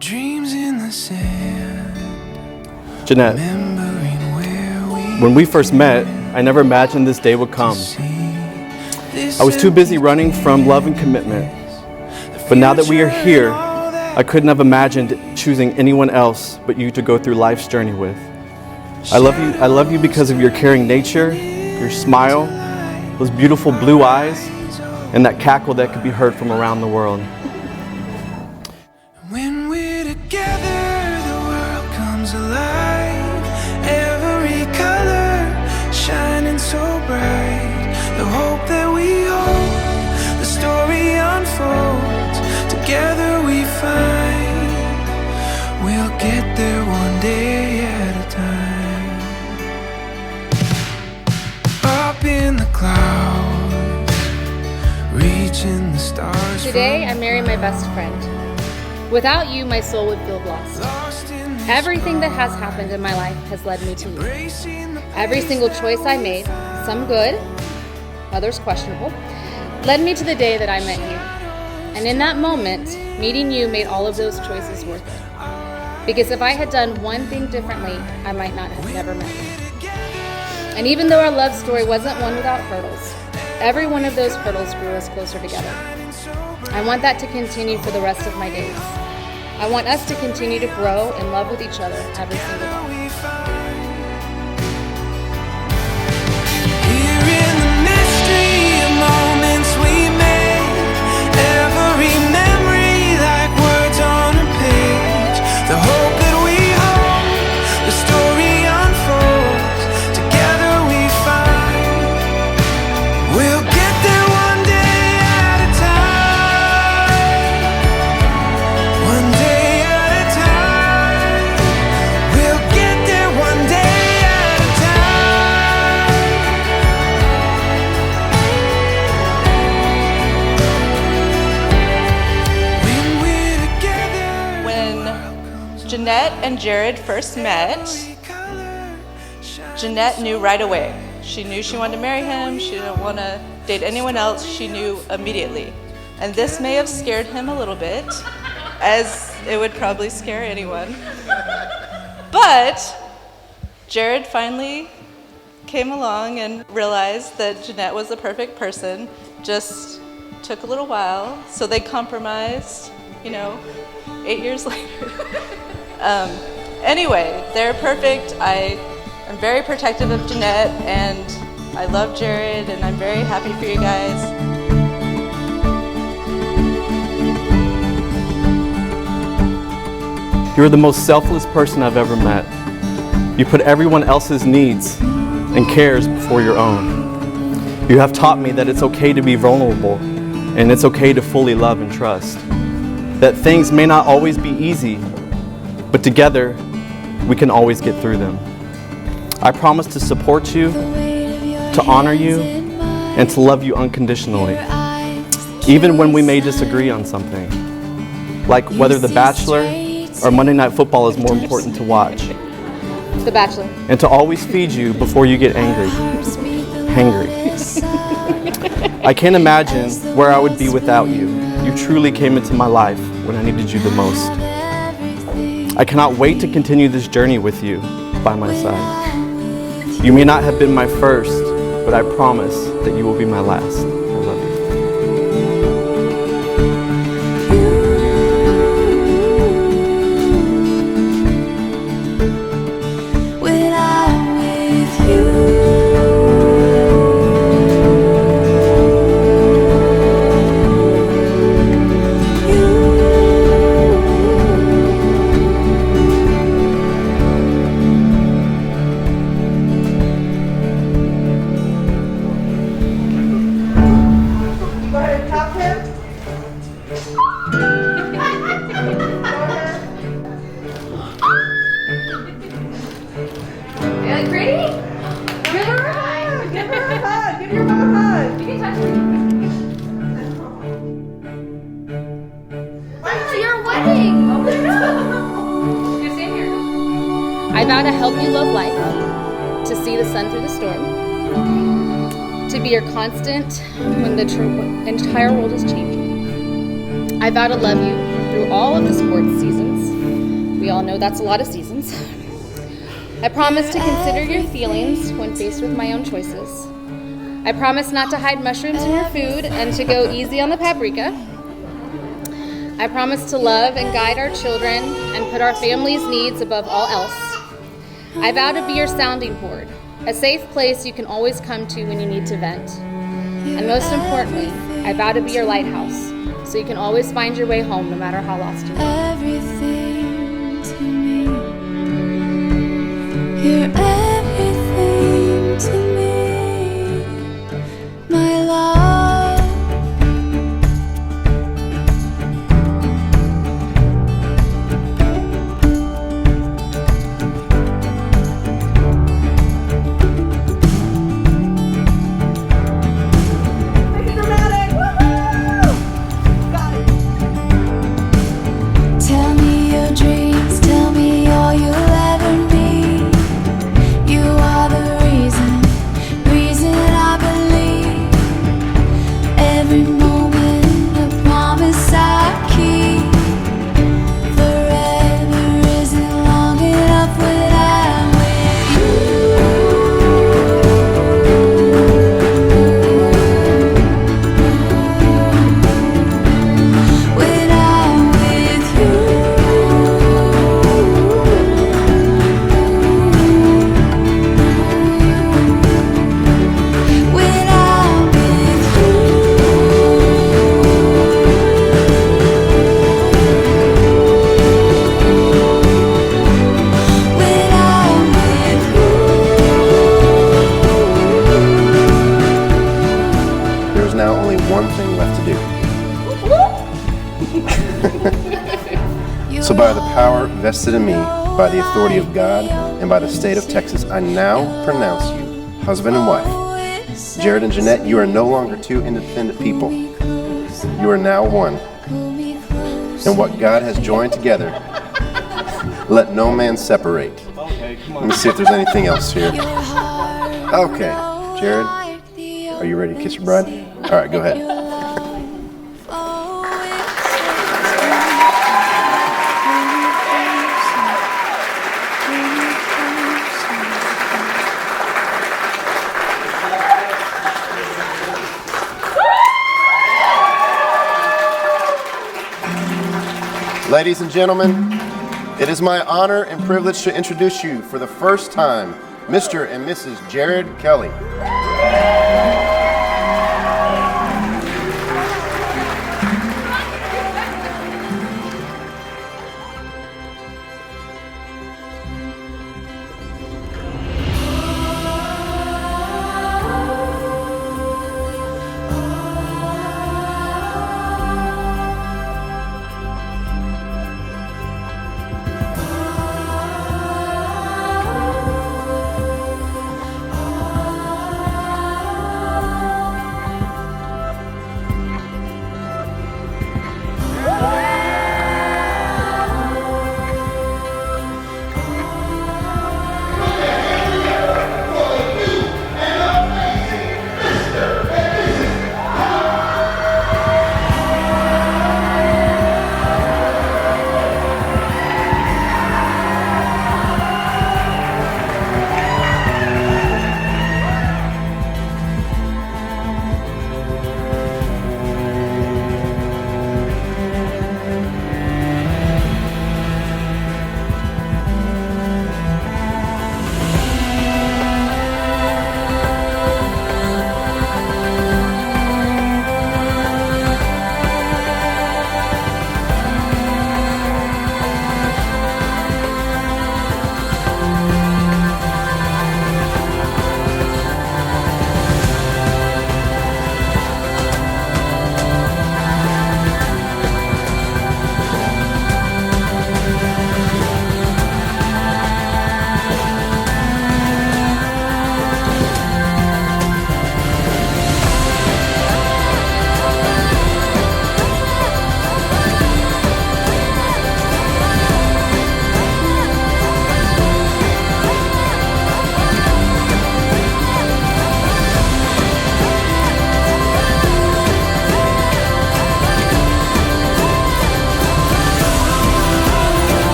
Dreams in the sand. Jeannette, when we first met, I never imagined this day would come. I was too busy running from love and commitment. But now that we are here, I couldn't have imagined choosing anyone else but you to go through life's journey with. I love you because of your caring nature, your smile, those beautiful blue eyes, and that cackle that could be heard from around the world. When we're together, the world comes alive. Every color shining so bright. The hope that we hold, the story unfolds. Together we find we'll get there one day at a time. Up in the clouds, reaching the stars. Today I marry my best friend. Without you, my soul would feel lost. Everything that has happened in my life has led me to you. Every single choice I made, some good, others questionable, led me to the day that I met you. And in that moment, meeting you made all of those choices worth it. Because if I had done one thing differently, I might not have never met you. And even though our love story wasn't one without hurdles, every one of those hurdles grew us closer together. I want that to continue for the rest of my days. I want us to continue to grow and love with each other every single day. Here in the mystery of moments we made, every memory like words on a page. The hope that we hold, the story unfolds. Together we find we'll get there one day at a time. One day at a time. We'll get there one day at a time. When we're together, When Jeannette and Jered first met, Jeannette knew right away. She knew she wanted to marry him. She didn't want to date anyone else. She knew immediately. And this may have scared him a little bit, as it would probably scare anyone. But Jered finally came along and realized that Jeannette was the perfect person. Just took a little while, so they compromised, 8 years later. Anyway, they're perfect. I am very protective of Jeannette, and I love Jered, and I'm very happy for you guys. You're the most selfless person I've ever met. You put everyone else's needs and cares before your own. You have taught me that it's okay to be vulnerable and it's okay to fully love and trust. That things may not always be easy, but together we can always get through them. I promise to support you, to honor you, and to love you unconditionally, even when we may disagree on something, like whether The Bachelor or Monday Night Football is more important to watch. The Bachelor. And to always feed you before you get angry. Hangry. I can't imagine where I would be without you. You truly came into my life when I needed you the most. I cannot wait to continue this journey with you by my side. You may not have been my first, but I promise that you will be my last. I love you. When I'm with you. I vow to help you love life, to see the sun through the storm, to be your constant when the entire world is changing. I vow to love you through all of the sports seasons. We all know that's a lot of seasons. I promise to consider your feelings when faced with my own choices. I promise not to hide mushrooms in your food and to go easy on the paprika. I promise to love and guide our children and put our family's needs above all else. I vow to be your sounding board, a safe place you can always come to when you need to vent. And most importantly, I vow to be your lighthouse, so you can always find your way home no matter how lost you are. Everything to me. You're everything to me, my love. Tell me your dreams, tell me all you'll ever need. You are the reason I believe. Every moment a promise I keep. Forever isn't long enough without There is now only one thing left to do. So by the power vested in me, by the authority of God, and by the state of Texas, I now pronounce you husband and wife. Jered and Jeannette, you are no longer two independent people. You are now one. And what God has joined together, let no man separate. Let me see if there's anything else here. Okay, Jered, are you ready to kiss your bride? All right, go ahead. Ladies and gentlemen, it is my honor and privilege to introduce you for the first time, Mr. and Mrs. Jered Kelly.